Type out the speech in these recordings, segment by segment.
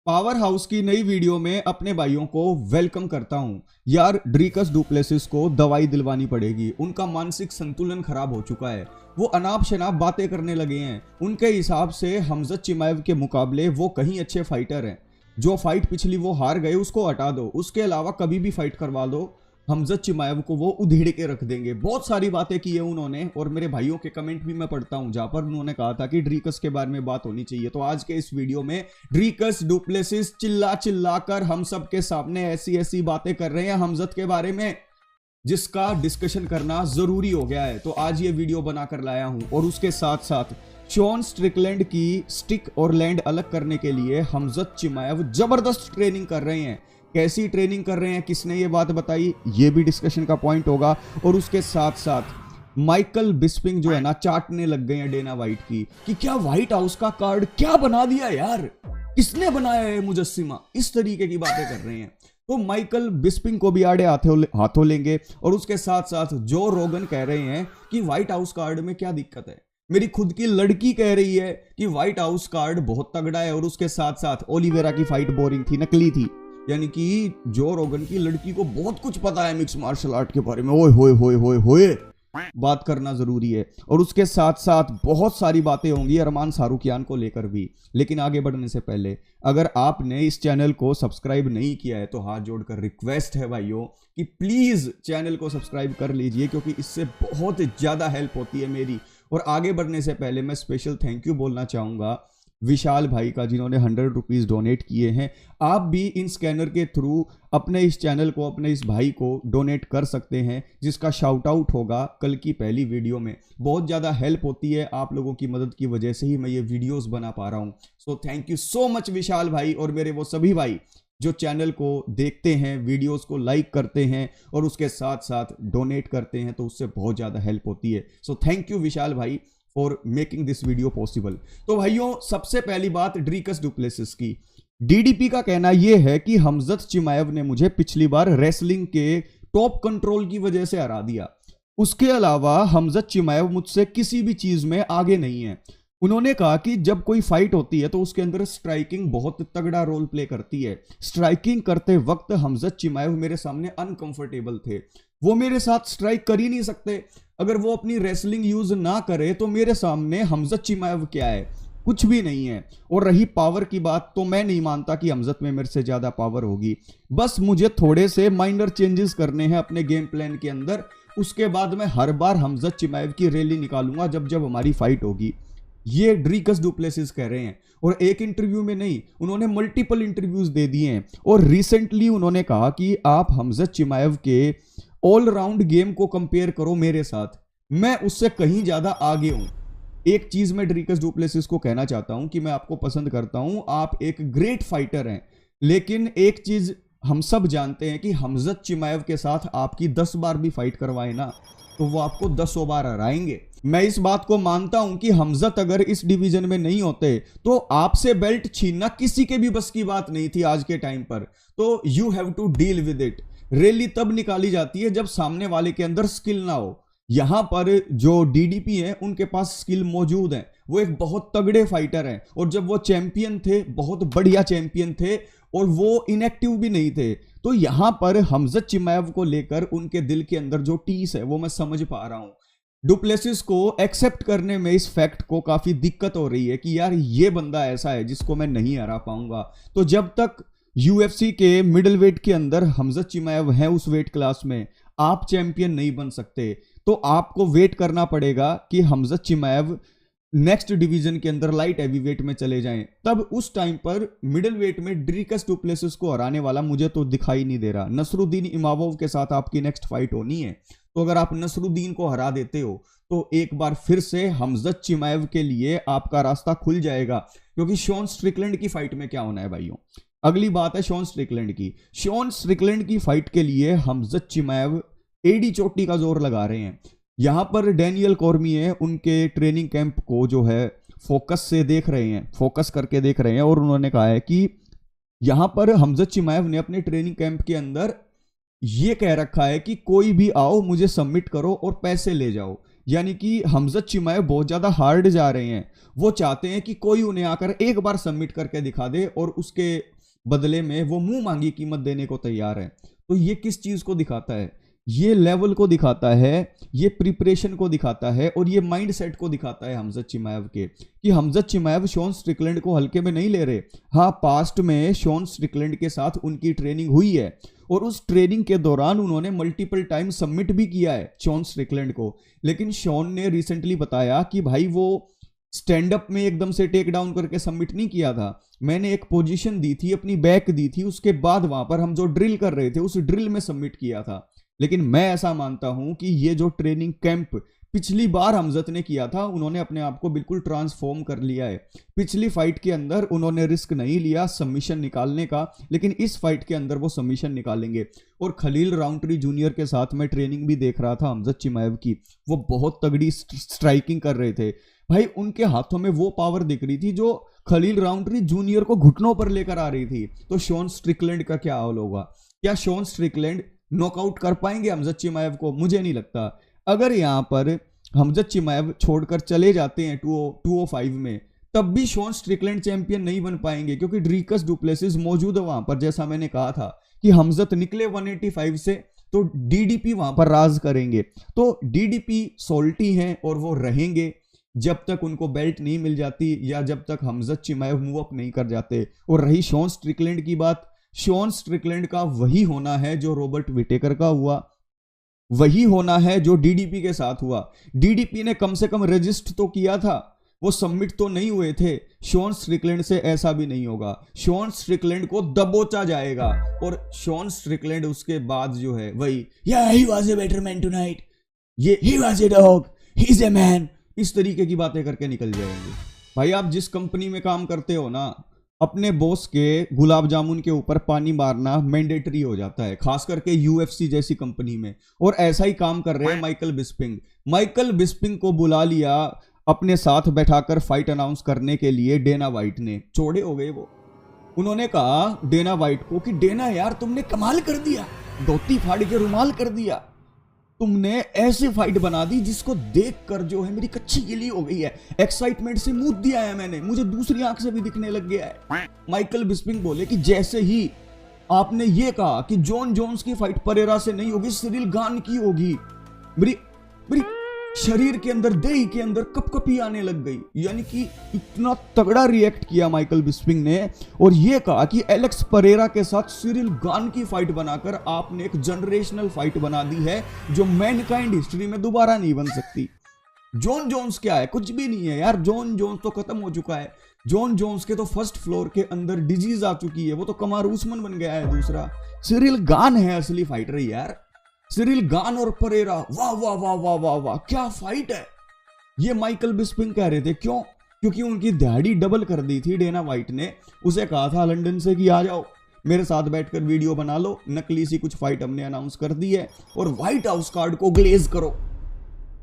Power house की नई video में अपने भाइयों को वेलकम करता हूं। यार ड्रीकस डुप्लेसिस को दवाई दिलवानी पड़ेगी। उनका मानसिक संतुलन खराब हो चुका है। वो अनाप शनाप बातें करने लगे हैं। उनके हिसाब से हमजत चिमाएव के मुकाबले वो कहीं अच्छे फाइटर हैं। जो फाइट पिछली वो हार गए उसको हटा दो, उसके अलावा कभी भी फाइट करवा दो, हमजत चिमाएव को वो उधेड़ के रख देंगे। बहुत सारी बातें की है उन्होंने और मेरे भाइयों के कमेंट भी मैं पढ़ता हूं जहां पर उन्होंने कहा था कि ड्रीकस के बारे में बात होनी चाहिए। तो आज के इस वीडियो में ड्रीकस डुप्लेसिस चिल्ला चिल्ला कर हम सब के सामने ऐसी ऐसी बातें कर रहे हैं हमजत के बारे में जिसका डिस्कशन करना जरूरी हो गया है। तो आज ये वीडियो बनाकर लाया हूं और उसके साथ साथ शॉन स्ट्रिकलैंड की स्टिक और लैंड अलग करने के लिए हमजत चिमाएव जबरदस्त ट्रेनिंग कर रहे हैं। कैसी ट्रेनिंग कर रहे हैं, किसने ये बात बताई, ये भी डिस्कशन का पॉइंट होगा। और उसके साथ साथ माइकल बिस्पिंग जो है ना चाटने लग गए हैं डेना वाइट की कि क्या व्हाइट हाउस का कार्ड क्या बना दिया यार, किसने बनाया है मुजस्सिमा, इस तरीके की बातें कर रहे हैं। तो माइकल बिस्पिंग को भी आड़े हाथों लेंगे। और उसके साथ साथ जो रोगन कह रहे हैं कि व्हाइट हाउस कार्ड में क्या दिक्कत है। मेरी खुद की लड़की कह रही है कि व्हाइट हाउस कार्ड बहुत तगड़ा है। और उसके साथ साथ ओलिवेरा की फाइट बोरिंग थी, नकली थी। यानी कि जो रोगन की लड़की को बहुत कुछ पता है मिक्स मार्शल आर्ट के बारे में। ओए होए होए होए होए, बात करना जरूरी है। और उसके साथ साथ बहुत सारी बातें होंगी अरमान सारूकियान को लेकर भी। लेकिन आगे बढ़ने से पहले अगर आपने इस चैनल को सब्सक्राइब नहीं किया है तो हाथ जोड़कर रिक्वेस्ट है भाइयों कि प्लीज चैनल को सब्सक्राइब कर लीजिए, क्योंकि इससे बहुत ज्यादा हेल्प होती है मेरी। और आगे बढ़ने से पहले मैं स्पेशल थैंक यू बोलना चाहूंगा विशाल भाई का, जिन्होंने 100 रुपीज डोनेट किए हैं। आप भी इन स्कैनर के थ्रू अपने इस चैनल को, अपने इस भाई को डोनेट कर सकते हैं, जिसका शाउट आउट होगा कल की पहली वीडियो में। बहुत ज़्यादा हेल्प होती है, आप लोगों की मदद की वजह से ही मैं ये वीडियोस बना पा रहा हूँ। So thank you so much Vishal भाई और मेरे वो सभी भाई जो चैनल को देखते हैं, वीडियोस को लाइक करते हैं और उसके साथ साथ डोनेट करते हैं, तो उससे बहुत ज़्यादा हेल्प होती है। सो थैंक यू विशाल भाई for making this video possible. तो भाइयों सबसे पहली बात ड्रीकस डुप्लेसिस की। डीडीपी का कहना यह है कि हमजत चिमाएव ने मुझे पिछली बार रेसलिंग के टॉप कंट्रोल की वजह से हरा दिया। उसके अलावा हमजत चिमाएव मुझसे किसी भी चीज में आगे नहीं है। उन्होंने कहा कि जब कोई फाइट होती है तो उसके अंदर स्ट्राइकिंग बहुत तगड़ा रोल प्ले करती है। स्ट्राइकिंग करते वक्त हमजत चिमाएव मेरे सामने अनकंफर्टेबल थे। वो मेरे साथ स्ट्राइक कर ही नहीं सकते। अगर वो अपनी रेसलिंग यूज ना करे तो मेरे सामने हमजत चिमाएव क्या है, कुछ भी नहीं है। और रही पावर की बात, तो मैं नहीं मानता कि हमजत में मेरे से ज्यादा पावर होगी। बस मुझे थोड़े से माइनर चेंजेस करने हैं अपने गेम प्लान के अंदर। उसके बाद मैं हर बार हमजत चिमाएव की रैली निकालूंगा जब जब हमारी फाइट होगी। ये ड्रीकस डुप्लेसिस कह रहे हैं। और एक इंटरव्यू में नहीं, उन्होंने मल्टीपल इंटरव्यूज दे दिए हैं। और रिसेंटली उन्होंने कहा कि आप हमजत चिमाएव के ऑलराउंड गेम को कंपेयर करो मेरे साथ, मैं उससे कहीं ज्यादा आगे हूं। एक चीज मैं ड्रीकस डुप्लेसिस को कहना चाहता हूं कि मैं आपको पसंद करता हूं, आप एक ग्रेट फाइटर हैं। लेकिन एक चीज हम सब जानते हैं कि हमजत चिमाएव के साथ आपकी 10 बार भी फाइट करवाए ना तो वो आपको 10 बार हराएंगे। मैं इस बात को मानता हूं कि हमजत अगर इस डिवीजन में नहीं होते तो आपसे बेल्ट छीनना किसी के भी बस की बात नहीं थी आज के टाइम पर। तो you have to deal with it. Rally तब निकाली जाती है जब सामने वाले के अंदर स्किल ना हो। यहां पर जो डीडीपी है उनके पास स्किल मौजूद है, वो एक बहुत तगड़े फाइटर हैं। और जब वो चैंपियन थे, बहुत बढ़िया चैंपियन थे और वो इनएक्टिव भी नहीं थे। तो यहां पर हमजत चिमाएव को लेकर उनके दिल के अंदर जो टीस है वो मैं समझ पा रहा हूं। डुप्लेसिस को एक्सेप्ट करने में इस फैक्ट को काफी दिक्कत हो रही है कि यार ये बंदा ऐसा है जिसको मैं नहीं हरा पाऊंगा। तो जब तक यूएफसी के मिडिल वेट के अंदर हमजत चिमाएव है उस वेट क्लास में, आप चैंपियन नहीं बन सकते। तो आपको वेट करना पड़ेगा कि हमजत चिमाएव नेक्स्ट डिवीजन के अंदर लाइट हैवी वेट में चले जाएं। तब उस टाइम पर मिडिल वेट में ड्रीकस डुप्लेसिस को हराने वाला मुझे तो दिखाई नहीं दे रहा। नसरुद्दीन इमामोव के साथ आपकी नेक्स्ट फाइट होनी है। तो अगर आप नसरुद्दीन को हरा देते हो तो एक बार फिर से हमजत चिमाएव के लिए आपका रास्ता खुल जाएगा। क्योंकि शॉन स्ट्रिकलैंड की फाइट में क्या होना है भाइयों, अगली बात है शॉन स्ट्रिकलैंड की। शॉन स्ट्रिकलैंड की फाइट के लिए हमजत चिमाएव एडी चोटी का जोर लगा रहे हैं। यहां पर डैनियल कॉर्मिये उनके ट्रेनिंग कैंप को जो है फोकस से देख रहे हैं, फोकस करके देख रहे हैं। और उन्होंने कहा है कि यहां पर हमजत चिमाएव ने अपने ट्रेनिंग कैंप के अंदर ये कह रखा है कि कोई भी आओ, मुझे सबमिट करो और पैसे ले जाओ। यानी कि हमजत चिमाएव बहुत ज्यादा हार्ड जा रहे हैं। वो चाहते हैं कि कोई उन्हें आकर एक बार सबमिट करके दिखा दे और उसके बदले में वो मुंह मांगी कीमत देने को तैयार है। तो ये किस चीज को दिखाता है? ये लेवल को दिखाता है, ये प्रिपरेशन को दिखाता है और ये माइंडसेट को दिखाता है हमजत चिमाएव के, कि हमजत चिमाएव शॉन स्ट्रिकलैंड को हल्के में नहीं ले रहे। हाँ, पास्ट में शॉन स्ट्रिकलैंड के साथ उनकी ट्रेनिंग हुई है और उस ट्रेनिंग के दौरान उन्होंने मल्टीपल टाइम सबमिट भी किया है शॉन स्ट्रिकलैंड को। लेकिन शॉन ने रिसेंटली बताया कि भाई वो स्टैंड अप में एकदम से टेक डाउन करके सबमिट नहीं किया था, मैंने एक पोजीशन दी थी, अपनी बैक दी थी, उसके बाद वहां पर हम जो ड्रिल कर रहे थे उस ड्रिल में सबमिट किया था। लेकिन मैं ऐसा मानता हूं कि ये जो ट्रेनिंग कैंप पिछली बार हमजत ने किया था, उन्होंने अपने आप को बिल्कुल ट्रांसफॉर्म कर लिया है। पिछली फाइट के अंदर उन्होंने रिस्क नहीं लिया सबमिशन निकालने का, लेकिन इस फाइट के अंदर वो सबमिशन निकालेंगे। और खलील राउंट्री जूनियर के साथ मैं ट्रेनिंग भी देख रहा था हमजत चिमाएव की, वो बहुत तगड़ी स्ट्राइकिंग कर रहे थे भाई, उनके हाथों में वो पावर दिख रही थी जो खलील राउंट्री जूनियर को घुटनों पर लेकर आ रही थी। तो शॉन स्ट्रिकलैंड का क्या हाल होगा? क्या शॉन स्ट्रिकलैंड नॉकआउट कर पाएंगे हमजत चिमाएव को? मुझे नहीं लगता। अगर यहां पर हमजत चिमाएव छोड़कर चले जाते हैं 205 में, तब भी शॉन स्ट्रिकलैंड चैंपियन नहीं बन पाएंगे, क्योंकि ड्रीकस डुप्लेसिस मौजूद है वहां पर। जैसा मैंने कहा था कि हमजत निकले 185 से तो डीडीपी वहां पर राज करेंगे। तो डीडीपी सोल्टी हैं और वो रहेंगे जब तक उनको बेल्ट नहीं मिल जाती या जब तक हमजत चिमाएव मूव अप नहीं कर जाते। और रही शॉन स्ट्रिकलैंड की बात, शॉन स्ट्रिकलैंड का वही होना है जो रॉबर्ट विटेकर का हुआ, वही होना है जो डीडीपी के साथ हुआ। डीडीपी ने कम से कम रजिस्ट तो किया था, वो सबमिट तो नहीं हुए थे। शॉन स्ट्रिकलैंड से ऐसा भी नहीं होगा, शॉन स्ट्रिकलैंड को दबोचा जाएगा। और शॉन स्ट्रिकलैंड उसके बाद जो है वही he was a better man tonight, ये he was a dog, he is a man, इस तरीके की बातें करके निकल जाएंगे। भाई आप जिस कंपनी में काम करते हो ना, अपने बॉस के गुलाब जामुन के ऊपर पानी मारना मैंडेटरी हो जाता है, खास करके यूएफसी जैसी कंपनी में। और ऐसा ही काम कर रहे हैं माइकल बिस्पिंग। माइकल बिस्पिंग को बुला लिया अपने साथ बैठाकर फाइट अनाउंस करने के लिए डेना वाइट ने। चौड़े हो गए वो। उन्होंने कहा डेना वाइट को कि डेना यार तुमने कमाल कर दिया, धोती फाड़ के रुमाल कर दिया, तुमने ऐसी फाइट बना दी जिसको देखकर जो है मेरी कच्ची गिली हो गई है, एक्साइटमेंट से मूत दिया है मैंने, मुझे दूसरी आंख से भी दिखने लग गया है। माइकल बिस्पिंग बोले कि जैसे ही आपने ये कहा कि जॉन जोन्स की फाइट परेरा से नहीं होगी, सिरिल गान की होगी, मेरी मेरी शरीर के अंदर, देह के अंदर कपकपी आने लग गई। यानी कि इतना तगड़ा रिएक्ट किया माइकल बिस्पिंग ने और ये कहा कि एलेक्स परेरा के साथ सिरिल गान की फाइट बनाकर आपने एक जनरेशनल फाइट बना दी है जो मैनकाइंड हिस्ट्री में दोबारा नहीं बन सकती। जॉन जोन्स क्या है? कुछ भी नहीं है यार, जॉन जोन्स तो खत्म हो चुका है। जॉन जोन्स के तो फर्स्ट फ्लोर के अंदर डिजीज आ चुकी है, वो तो कमार उस्मान बन गया है दूसरा। सिरिल गान है असली फाइटर यार, सिरिल गान और परेरा, वाह वाह वाह वाह वाह वाह, क्या फाइट है। ये माइकल बिस्पिंग कह रहे थे, क्यों? क्योंकि उनकी दिहाड़ी डबल कर दी थी डेना वाइट ने। उसे कहा था लंदन से कि आ जाओ मेरे साथ बैठकर वीडियो बना लो, नकली सी कुछ फाइट हमने अनाउंस कर दी है और व्हाइट हाउस कार्ड को ग्लेज करो।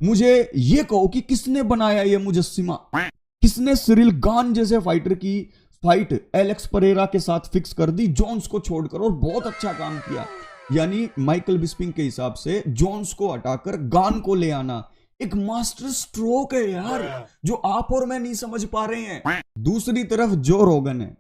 मुझे ये कहो कि किसने बनाया ये मुजस्सिमा, किसने सिरिल गान जैसे फाइटर की फाइट एलेक्स परेरा के साथ फिक्स कर दी जोन्स को छोड़कर, और बहुत अच्छा काम किया। यानी माइकल बिस्पिंग के हिसाब से जोन्स को हटाकर गान को ले आना एक मास्टर स्ट्रोक है यार, जो आप और मैं नहीं समझ पा रहे हैं। दूसरी तरफ जो रोगन है,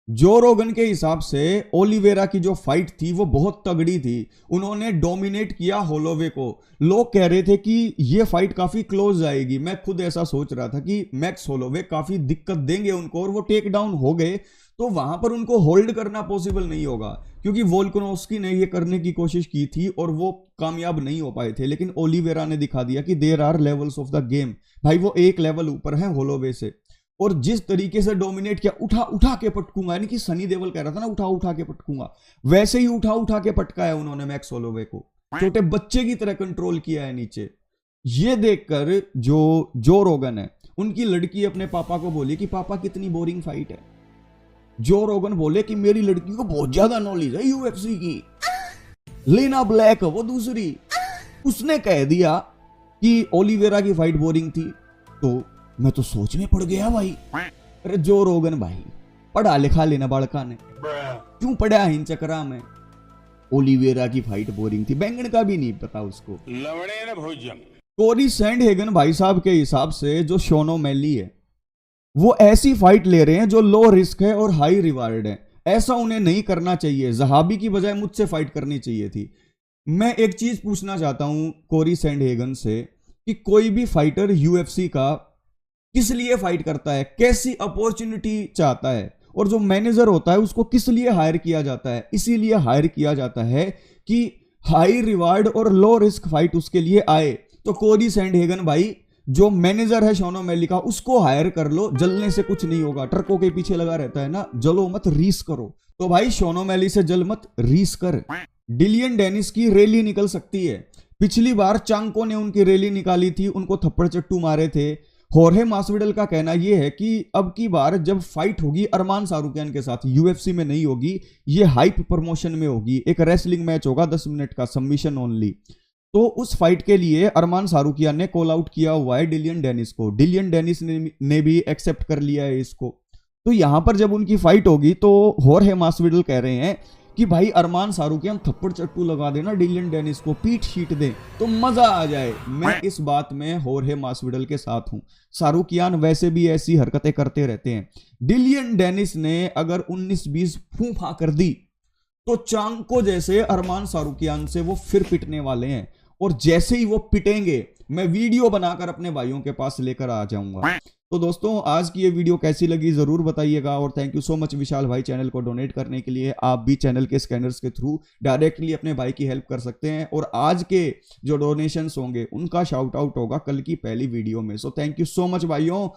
जो रोगन के हिसाब से ओलिवेरा की जो फाइट थी वो बहुत तगड़ी थी, उन्होंने डोमिनेट किया होलोवे को। लोग कह रहे थे कि ये फाइट काफी क्लोज आएगी, मैं खुद ऐसा सोच रहा था कि मैक्स होलोवे काफी दिक्कत देंगे उनको, और वो टेक डाउन हो गए तो वहां पर उनको होल्ड करना पॉसिबल नहीं होगा, क्योंकि वोल्कानोव्स्की ने ये करने की कोशिश की थी और वो कामयाब नहीं हो पाए थे। लेकिन ओलिवेरा ने दिखा दिया कि there are levels of the game, भाई वो एक लेवल ऊपर है होलोवे से। और जिस तरीके से डोमिनेट किया, उठा उठा के पटकूंगा, यानी कि सनी देओल कह रहा था ना उठा उठा के पटकूंगा, वैसे ही उठा उठा के पटका है उन्होंने मैक्स होलोवे को, छोटे बच्चे की तरह कंट्रोल किया है नीचे। ये देखकर जो रोगन है, उनकी लड़की अपने पापा को बोली कि पापा कितनी बोरिंग फाइट है। जो रोगन बोले कि मेरी लड़की को बहुत ज्यादा नॉलेज है यूएफसी की। लीना ब्लैक वो दूसरी, उसने कह दिया कि ओलिवेरा की फाइट बोरिंग थी, तो मैं तो सोच में पड़ गया भाई। अरे जो रोगन भाई पढ़ा लिखा लेना बड़का ने, क्यों पढ़ा इन चक्रा में? ओलिवेरा की फाइट बोरिंग थी, बैंगन का भी नहीं पता उसको। कोरी सैंडहेगन भाई साहब के हिसाब से जो शोनो मैली है, वो ऐसी फाइट ले रहे हैं जो लो रिस्क है और हाई रिवार्ड है। ऐसा उन्हें नहीं करना चाहिए, जहाबी की बजाय मुझसे फाइट करनी चाहिए थी। मैं एक चीज पूछना चाहता हूं कोरी सैंडहेगन से कि कोई भी फाइटर यूएफसी का किस लिए फाइट करता है, कैसी अपॉर्चुनिटी चाहता है, और जो मैनेजर होता है उसको किस लिए हायर किया जाता है? इसीलिए हायर किया जाता है कि हाई रिवार्ड और लो रिस्क फाइट उसके लिए आए। तो कोरी सैंडहेगन भाई, जो मैनेजर है शॉन ओमैली का, उसको हायर कर लो, जलने से कुछ नहीं होगा। ट्रकों के पीछे लगा रहता है ना, जलो मत रीस करो। तो भाई शॉन ओमैली से जल मत, रीस कर। डिलियन डेनिस की रैली निकल सकती है। पिछली बार चांको ने उनकी रैली निकाली थी, उनको थप्पड़ चट्टू मारे थे। होर्हे मास्विडल का कहना यह है कि अब की बार जब फाइट होगी अरमान सारूकियान के साथ, यूएफसी में नहीं होगी, ये हाइप प्रमोशन में होगी। एक रेसलिंग मैच होगा 10 मिनट का, सबमिशन ओनली। तो उस फाइट के लिए अरमान सारूकियान ने कॉल आउट किया हुआ है डिलियन डेनिस को। डिलियन डेनिस ने भी एक्सेप्ट कर लिया है इसको। तो यहां पर जब उनकी फाइट होगी तो होर्हे मास्विडल कह रहे हैं कि भाई अरमान सारूकियान थप्पड़ चट्टू लगा देना डिलियन डेनिस को, पीठ शीट दे तो मजा आ जाए। मैं इस बात में होर्हे मास्विडल के साथ हूं। सारूकियान वैसे भी ऐसी हरकतें करते रहते हैं। डिलियन डेनिस ने अगर 19-20 फूफा कर दी तो चांको जैसे अरमान सारूकियान से वो फिर पिटने वाले हैं, और जैसे ही वो पिटेंगे मैं वीडियो बनाकर अपने भाइयों के पास लेकर आ जाऊंगा। तो दोस्तों, आज की ये वीडियो कैसी लगी जरूर बताइएगा, और thank you so much Vishal भाई चैनल को डोनेट करने के लिए। आप भी चैनल के स्कैनर्स के थ्रू डायरेक्टली अपने भाई की हेल्प कर सकते हैं, और आज के जो डोनेशंस होंगे उनका शाउट आउट होगा कल की पहली वीडियो में। सो थैंक यू सो मच भाइयों।